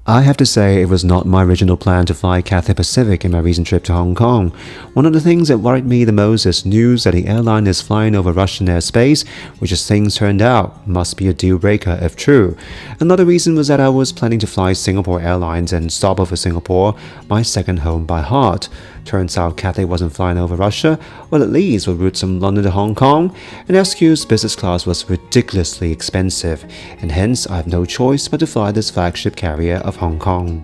I have to say it was not my original plan to fly Cathay Pacific in my recent trip to Hong Kong. One of the things that worried me the most is news that the airline is flying over Russian airspace, which as things turned out, must be a deal breaker if true. Another reason was that I was planning to fly Singapore Airlines and stop over Singapore, my second home by heart. Turns out Cathay wasn't flying over Russia, well at least with routes from London to Hong Kong, and SQ's business class was ridiculously expensive, and hence I have no choice but to fly this flagship carrier of Hong Kong.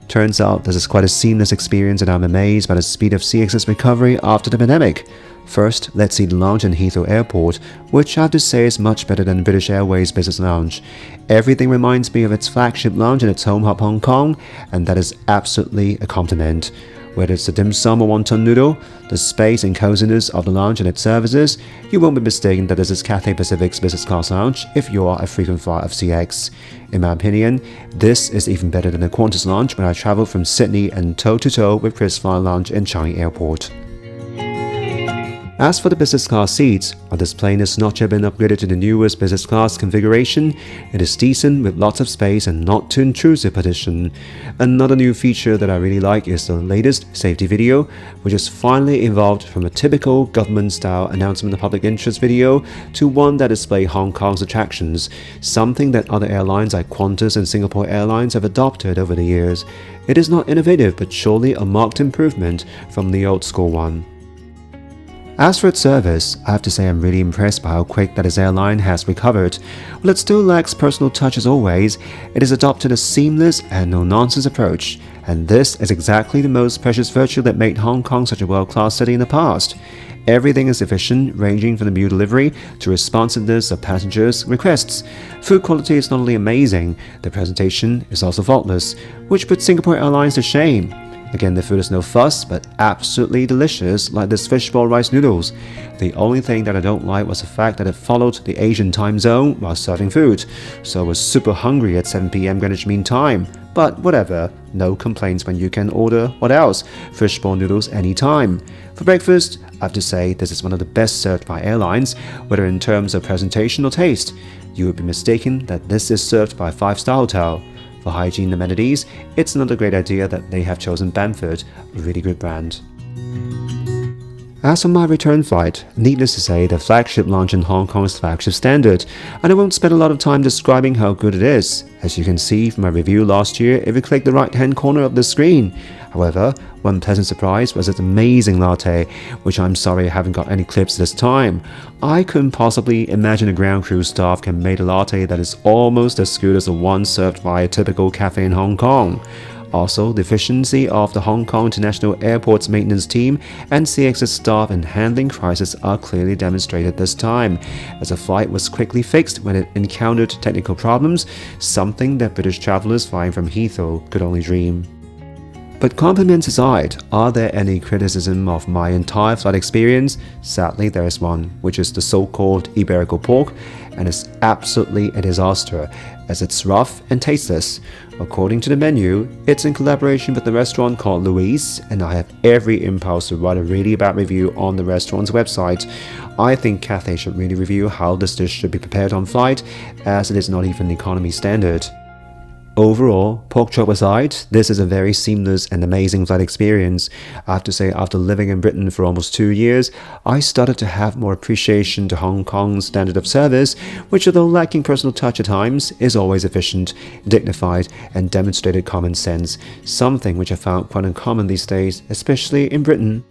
Turns out this is quite a seamless experience and I'm amazed by the speed of CX's recovery after the pandemic. First, let's see the lounge in Heathrow Airport, which I have to say is much better than British Airways Business Lounge. Everything reminds me of its flagship lounge in its home hub Hong Kong, and that is absolutely a compliment. Whether it's the dim sum or wonton noodle, the space and coziness of the lounge and its services, you won't be mistaken that this is Cathay Pacific's business class lounge if you are a frequent flyer of CX. In my opinion, this is even better than the Qantas lounge when I travelled from Sydney and toe-to-toe with KrisFly lounge in Changi Airport. As for the business class seats, while this plane has not yet been upgraded to the newest business class configuration, it is decent with lots of space and not too intrusive partition. Another new feature that I really like is the latest safety video, which has finally evolved from a typical government-style announcement of public interest video to one that displays Hong Kong's attractions, something that other airlines like Qantas and Singapore Airlines have adopted over the years. It is not innovative but surely a marked improvement from the old school one. As for its service, I have to say I'm really impressed by how quick that this airline has recovered. While it still lacks personal touch as always, it has adopted a seamless and no-nonsense approach, and this is exactly the most precious virtue that made Hong Kong such a world-class city in the past. Everything is efficient, ranging from the meal delivery to responsiveness of passengers' requests. Food quality is not only amazing, the presentation is also faultless, which puts Singapore Airlines to shame. Again, the food is no fuss, but absolutely delicious, like this fishball rice noodles. The only thing that I don't like was the fact that it followed the Asian time zone while serving food, so I was super hungry at 7 PM Greenwich Mean Time. But whatever, no complaints when you can order, what else, fishball noodles anytime. For breakfast, I have to say this is one of the best served by airlines, whether in terms of presentation or taste. You would be mistaken that this is served by a 5-star hotel. For hygiene amenities, it's another great idea that they have chosen Bamford, a really good brand. As for my return flight, needless to say, the flagship lounge in Hong Kong is flagship standard, and I won't spend a lot of time describing how good it is. As you can see from my review last year if you click the right hand corner of the screen. However, one pleasant surprise was its amazing latte, which I'm sorry I haven't got any clips this time. I couldn't possibly imagine a ground crew staff can make a latte that is almost as good as the one served by a typical cafe in Hong Kong. Also, the efficiency of the Hong Kong International Airport's maintenance team and CX's staff in handling crisis are clearly demonstrated this time, as the flight was quickly fixed when it encountered technical problems, something that British travellers flying from Heathrow could only dream. But compliments aside, are there any criticism of my entire flight experience? Sadly, there is one, which is the so-called Iberico pork, and it's absolutely a disaster, as it's rough and tasteless. According to the menu, it's in collaboration with the restaurant called Louise, and I have every impulse to write a really bad review on the restaurant's website. I think Cathay should really review how this dish should be prepared on flight, as it is not even economy standard. Overall, pork chop aside, this is a very seamless and amazing flight experience. I have to say, after living in Britain for almost 2 years, I started to have more appreciation to Hong Kong's standard of service, which although lacking personal touch at times, is always efficient, dignified, and demonstrated common sense, something which I found quite uncommon these days, especially in Britain.